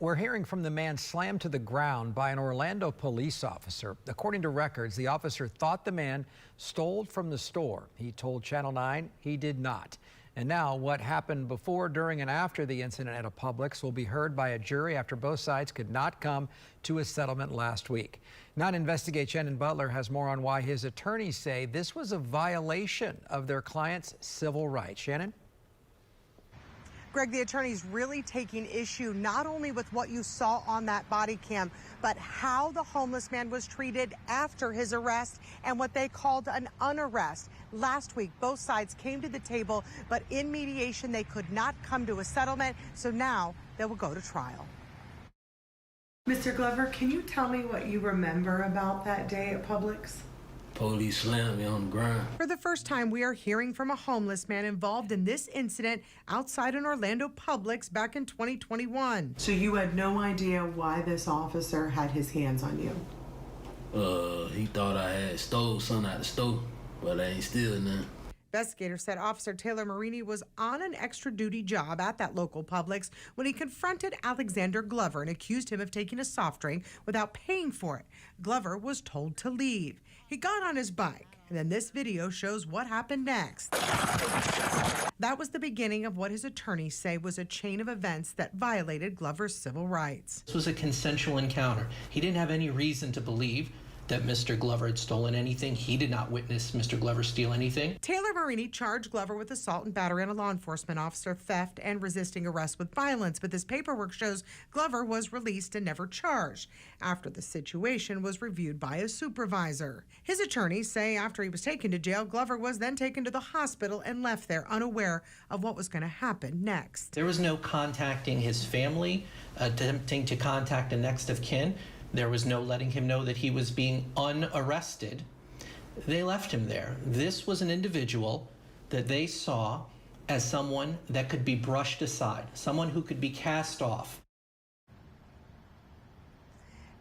We're hearing from the man slammed to the ground by an Orlando police officer. According to records, the officer thought the man stole from the store. He told Channel 9 he did not. And now what happened before, during, and after the incident at a Publix will be heard by a jury after both sides could not come to a settlement last week. Now to investigate, Shannon Butler has more on why his attorneys say this was a violation of their client's civil rights. Shannon? Greg, the attorney's really taking issue not only with what you saw on that body cam, but how the homeless man was treated after his arrest and what they called an unarrest. Last week, both sides came to the table, but in mediation, they could not come to a settlement, so now they will go to trial. Mr. Glover, can you tell me what you remember about that day at Publix? Police slammed me on the ground. For the first time, we are hearing from a homeless man involved in this incident outside an Orlando Publix back in 2021. So you had no idea why this officer had his hands on you? He thought I had stole something out of the store, but I ain't steal nothing. Investigators said Officer Taylor Marini was on an extra duty job at that local Publix when he confronted Alexander Glover and accused him of taking a soft drink without paying for it. Glover was told to leave. He got on his bike, and then this video shows what happened next. That was the beginning of what his attorneys say was a chain of events that violated Glover's civil rights. This was a consensual encounter. He didn't have any reason to believe that Mr. Glover had stolen anything. He did not witness Mr. Glover steal anything. Taylor Marini charged Glover with assault and battery on a law enforcement officer, theft, and resisting arrest with violence, but this paperwork shows Glover was released and never charged after the situation was reviewed by a supervisor. His attorneys say after he was taken to jail, Glover was then taken to the hospital and left there unaware of what was going to happen next. There was no contacting his family, attempting to contact a next of kin. There was no letting him know that he was being unarrested. They left him there. This was an individual that they saw as someone that could be brushed aside, someone who could be cast off.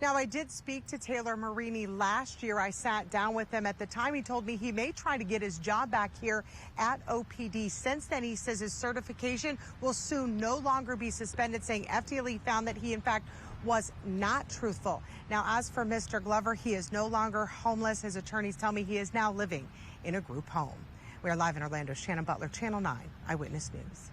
Now, I did speak to Taylor Marini last year. I sat down with him. At the time, he told me he may try to get his job back here at OPD. Since then, he says his certification will soon no longer be suspended, saying FDLE found that he, in fact, was not truthful. Now, as for Mr. Glover, he is no longer homeless. His attorneys tell me he is now living in a group home. We are live in Orlando. Shannon Butler, Channel 9 Eyewitness News.